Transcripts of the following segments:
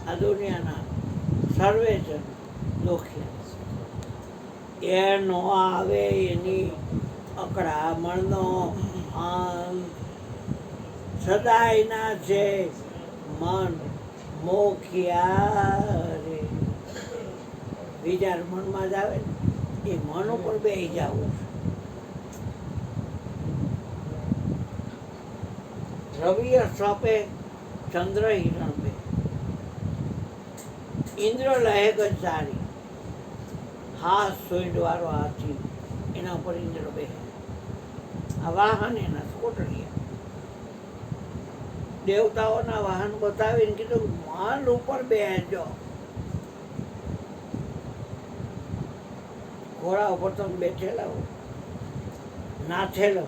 આ દુનિયાના સર્વે જણ દુખિયા છે. એ નો આવે એની અકળામણનો અંત, સદાયના છે મન મોખિયા રે. વિચાર મનમાં જ આવે ને, એ મન ઉપર બેસી જવું છે. રવિય સપે ચંદ્ર હિરણ બે, ઇન્દ્ર લહે ગજારી, હાથ સોઈડવાળો હાથી, એના ઉપર ઇન્દ્ર બે. આ વાહન એના સ્કોટરિયા. દેવતાઓના વાહન બતાવીને કીધું મન ઉપર બેસજો. ઘોડા ઉપર તમે બેઠેલા હો, નાથેલો,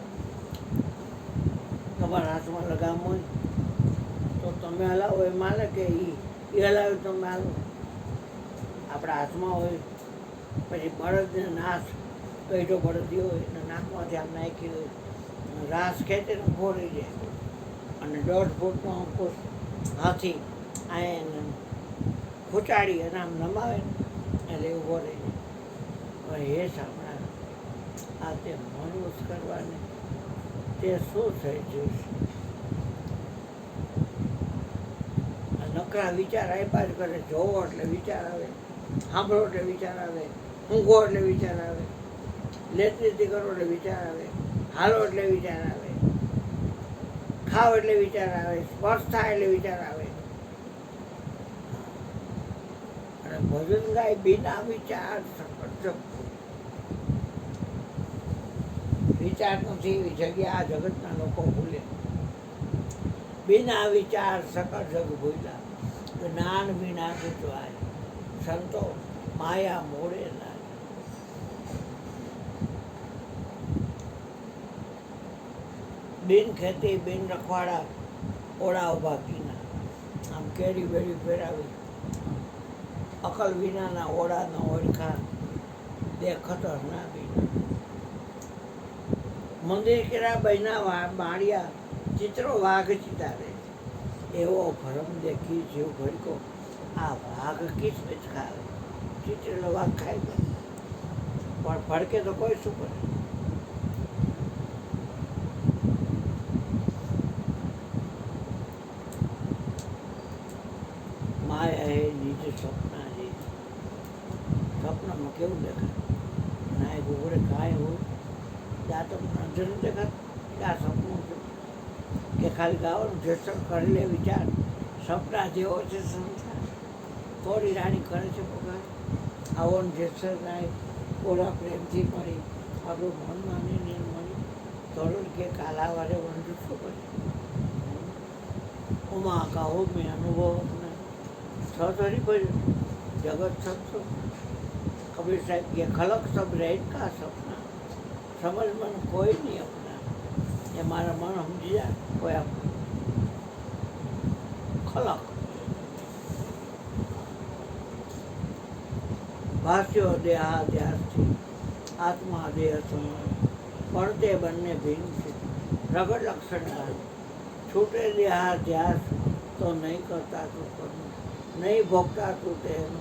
તમારા હાથમાં લગામ હોય તો તમે હલાવો એ માને કે એ હલાવે તમે હાલો. આપણા હાથમાં હોય પછી બળદને નાશ કઈડો બળદી હોય એને નાકમાંથી આમ નાખી હોય, રાસ ખેંચે ને ઊભો રહી જાય. અને 1.5 ફૂટનો અંકુશ હાથી આ એને ખૂંચાડી અને આમ નમાવે ને એટલે ઊભો રહી જાય. હવે એ સાંભળા આ તે મનોજ કરવાને તે શું થઈ જશે? નકરા વિચાર આપ્યા જ કરે. જોવો એટલે વિચાર આવે, સાંભળો એટલે વિચાર આવે, ઊંઘો એટલે વિચાર આવે, લેતી કરો એટલે વિચાર આવે, હાલો એટલે વિચાર આવે, ખાવ એટલે વિચાર આવે, સ્પર્શ થાય એટલે વિચાર આવે. અને ભજન ગાય બિના વિચાર વિચાર નથી એવી જગ્યા આ જગતના લોકો ભૂલે. બિના વિચાર સકળ જગ ભૂલ્યા, જ્ઞાન વિના ગુચવાય, સંતો માયા મોડે લાય. બિન ખેતી બિન રખવાડા ઓળા ઉભા કીના, આમ કેરી બેરી ફેરાવી, અકલ વિનાના ઓળાના ઓળખા દેખતર ના બીના. મંદિર કેરા બહેના માળિયા ચિત્રો વાઘ ચિતારે, એવો ભરમ દેખી જેવું ભડકો આ વાઘ કિસમિસ ખાવે. ચિત્રેલો વાઘ ખાઈ જાય પણ ભડકે તો કોઈ શું કરે? માયા હે નિજ સપના જે. સપનામાં કેવું દેખાય? ના એ ગોબરે કાંઈ હોય ત્યાં તો અંધેર દેખાય કે આ સપનું છે કે ખાલી ગાવાનું જેસર કરી લે વિચાર. સપના જેવો છે સંસાર, થોડી રાણી કરે છે પગાર. આવો જેસર નાય ઓલા પ્રેમથી મળી, આપણું મન માનીને મળી. થોડું કે કાલાવારે વંડું શું કરે? ઉમા કહું મેં અનુભવ अपना थोड़ी कोई जगत सब तो कबीर साहब के खलक सब रह का सपना, समझ मन कोई नहीं अपना. ये मारा मन समझी जाए कोई आप खलक भाष्यो देहाध्यासથી આત્મા દેહ સમાન પડતે બંને ભિન્ન છે. પ્રગટ લક્ષણ છૂટે દેહાધ્યાસ તો નહીં કરતા તું કર્મ, નહીં ભોગતા તું તેનો,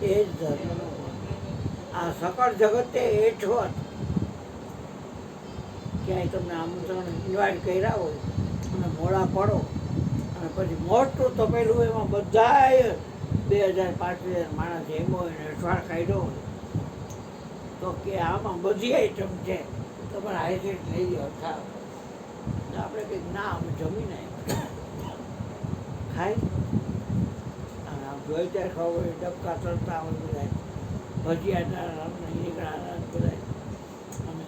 એ જ ધર્મનો. આ સકળ જગતે એઠવત ક્યાંય તમને આમંત્રણ ઇન્વાઇટ કર્યા હોય અને મોડા પડો અને પછી મોટું તપેલું એમાં બધાય 2000-5000 માણસ એમ હોય ને અઠવાડ કાઢ્યો હોય તો કે આમાં બધી આઈટમ છે, તમારે હાઈડ્રેટ લઈ લો ખાવ. આપણે કંઈક ના અમે જમીને ખાઈ અને આમ જોઈ ત્યારે ખબર હોય ડબકા તરતા હોય બધા ભજીયા નીકળ્યા બધા અને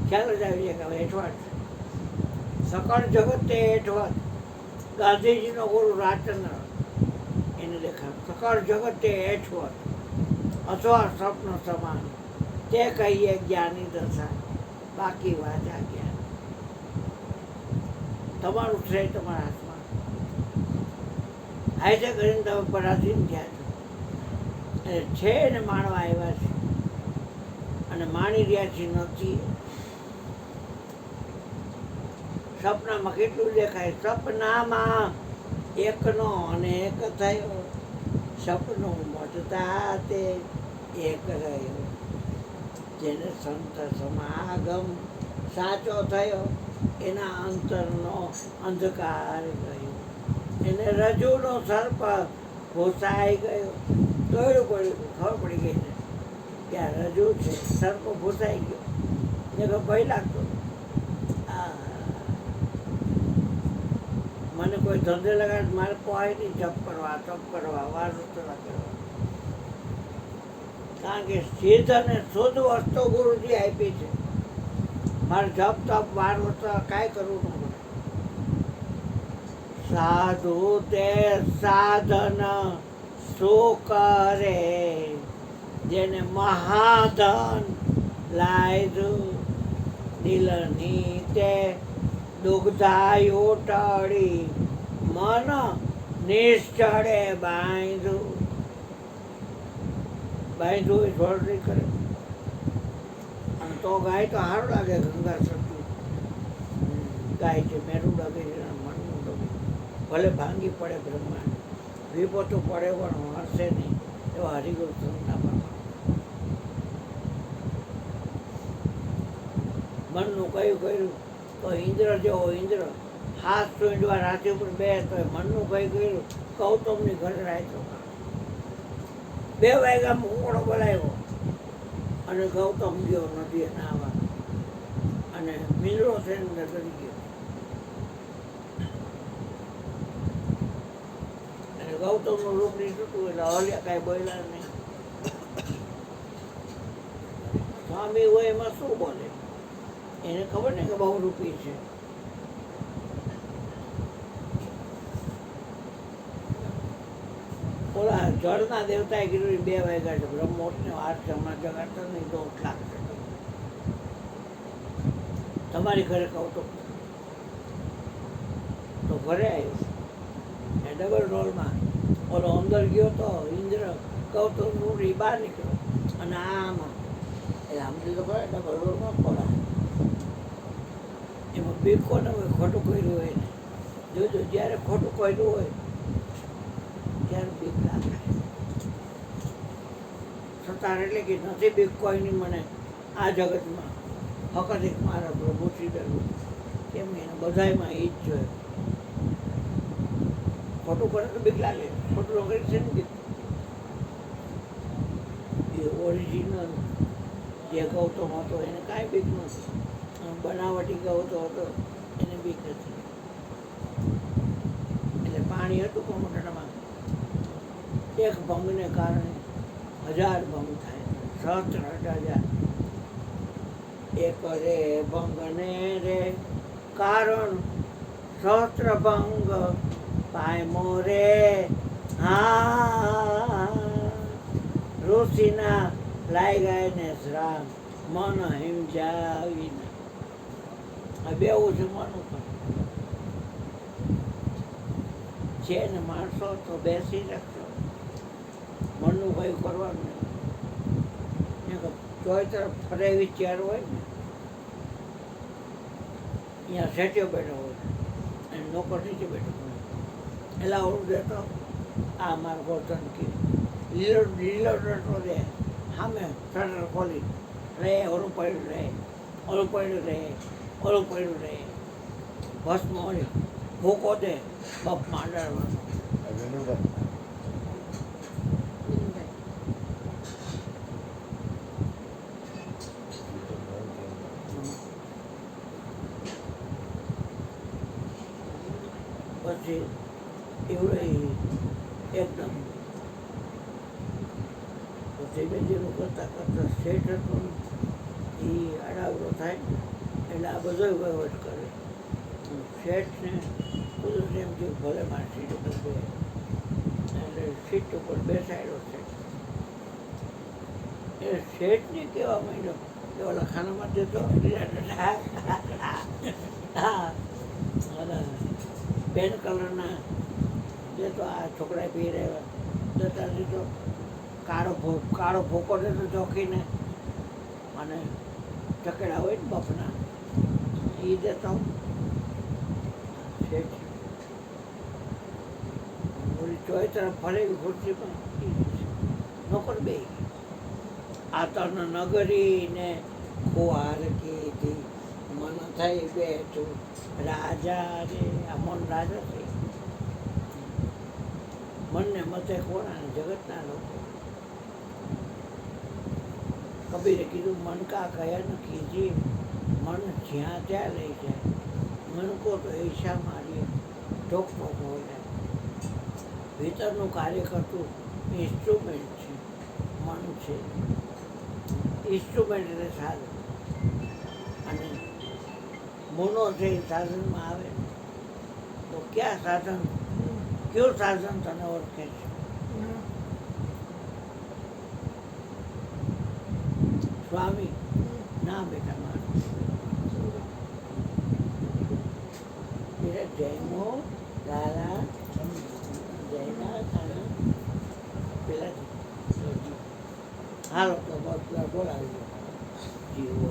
ખ્યાલ જ આવી જાય કે હવે એઠવાડ છે. સકળ જગત તે એઠવાડ. ગાંધીજીનો ગુરુ રાજચંદ્ર એને દેખાડ સકળ જગત તે એઠવાડ અથવા સ્વપ્ન સમાન, તે કહીએ જ્ઞાની દશા, બાકી વાંચા જ્ઞાન. તમારું શ્રેય તમારા હાથમાં. હાઈસે કરીને તમે પરાધીન થયા છો અને છે ને માણવા આવ્યા છે અને માણી રહ્યા છે નથી. સપનામાં કેટલું દેખાય? સપનામાં એકનો અને એક થયો, સપનું મોટતા તે એક રહ્યો, જેને સંત સમાગમ સાચો થયો એના અંતરનો અંધકાર ગયો, એને રજૂનો સર્પ ભૂસાઈ ગયો. દોડ્યું પડ્યું, ખબર પડી ગઈ ને કે આ રજૂ છે, સર્પ ભૂસાઈ ગયો. ને તો ભય લાગતો, મને કોઈ ધંધે લગાડ મારે પોહાય નહીં જપ કરવા વાર કરવા, કારણ કે સિદ્ધ અને શુદ્ધ વસ્તુ ગુરુજી આપી છે. મારે જપ તપ વાર વસ્તુ કાંઈ કરવું ન પડે. સાધુ તે સાધન શું કરે, જેને મહાધન લાયદું, દિલની તે દુગ્ધાયુ ટળી, મન નિશ્ચળે બાંધું. બાંધું એ છોડરી કરે, અને તો ગાય તો સારું લાગે. ગંગા સતી ગાય છે, મેરું ડગે છે, મનનું ડગે, ભલે ભાંગી પડે બ્રહ્માંડ, વિપતું પડે પણ હરશે નહીં, એવા હરિગુરુ સંતના પ્રમાણ. મનનું કર્યું તો ઇન્દ્ર જેવો ઇન્દ્ર હાથ સૂંઢવા રાતે ઉપર બે, તો મનનું કર્યું ગૌતમની ઘરે રાખ્યો. 2 વાગ્યામાં ઉકળો બોલાવ્યો અને ગૌતમ ગયો નદીએ નાહવા, અને મીંડળો થઈને અંદર કરી ગયો. અને ગૌતમનું રૂપ નીકળતું એટલે હલ્યા કાંઈ બોલ્યા નહીં. સ્વામી હોય એમાં શું બોલે, એને ખબર ને કે બહુ રૂપી છે. ઓલા જળના દેવતાએ કીધું 2 વાગ્યા છે, બ્રહ્મોત્સવને વાર છે, હમણાં જગાડતા નહીં તો લાગશે. તમારી ઘરે કહું તો ઘરે આવ્યો એ ડબલ રોલમાં. ઓલો અંદર ગયો તો ઇન્દ્ર ગૌતમનું બહાર નીકળ્યો, અને આમાં એટલે સમજી તો ખરે ડબલ રોલમાં ખોડા. એમાં બીક કોને હોય, ખોટું કર્યું હોય ને. જોજો જ્યારે ખોટું કર્યું હોય ત્યારે બીક લાગે. સતાર એટલે કે નથી બીક કોઈની મને આ જગતમાં, ફકત એક મારા પ્રભુ શ્રી ડરવું. કેમ એને બધાયમાં એ જ જોઈએ. ખોટું કરે તો બીક લાગે, ખોટું વગર છે ને બીક. એ ઓરિજિનલ જે ગૌતમ હતો એને કાંઈ બીક નથી, બનાવટી ગૌતમ હતો એને બીક હતી. એટલે પાણી હતું કોમોટામાં, એક ભંગને કારણે 1000 ભંગ થાય, 17,000. એક રે ભંગને રે કારણ સહસ્ત્ર ભંગ પાયમો રે. હા ઋષિના લાઈ ગાય ને શ્રામ, મન હિમજાવીને. આ બેવું છે મન ઉપર છે ને. માણસો તો બેસી રાખજો, મનનું કઈ કરવાનું નહીં. ચોય તરફ ફરે એવી ચેર હોય ને, અહીંયા સેટ્યો બેઠો હોય અને નોકર નીચે બેઠો હોય, એલા ઓળું દેતો આ મારો ગોતન કે લીલો ડટો દે, સામે શટર ખોલી રે, ઓલું પડ્યું રહે, ઓલું પડ્યું રહે, ઓલું પડ્યું રહે. ભસ્મ હોય ભૂકો દે, બપ માંડવાનો. પછી એવું એકદમ ધીમે ધીમે કરતાં કરતાં શેઠ હતો એ આડાવડો થાય એટલે આ બધો વહીવટ કરે. શેઠને બધું એમ થયું ભલે મારી સીટ ઉપર બે, એટલે સીટ ઉપર બેસાડ્યો છે. એ શેઠને કહેવા માંડ્યો કે ઓલા ખાનામાં દેતો હા પેન કલરના જે તો આ છોકરા પી રહ્યા જતા દીધો, કાળો ભૂકો દેતો ચોખીને, અને ચકેડા હોય ને બફના એ દેતો. શેઠ બોલી ચોય તરફ ફરેલી ખુરશી પણ નોકર બે આ તન નગરી ને ખોહાર કીધી મન થઈ બેઠું રાજા રે આ મન રાજા છે મનને મતે કોના જગતના લોકો કબીરે કીધું મન કા કયા ન કીજીએ મન જ્યાં ત્યાં લઈ જાય મન કો તો ઈશા મારીએ ઠોક ઠોક હોય ભીતરનું કાર્ય કરતું ઇન્સ્ટ્રુમેન્ટ છે મન છે ઇન્સ્ટ્રુમેન્ટ એટલે સાધન અને મોનો છે એ સાધનમાં આવે તો ક્યાં સાધન કયું સાધન તને ઓળખે છે સ્વામી ના બેટા મારું એટલે જૈનો લાલા જૈના તારા પેલા હાલો તો બોલાવી જીવો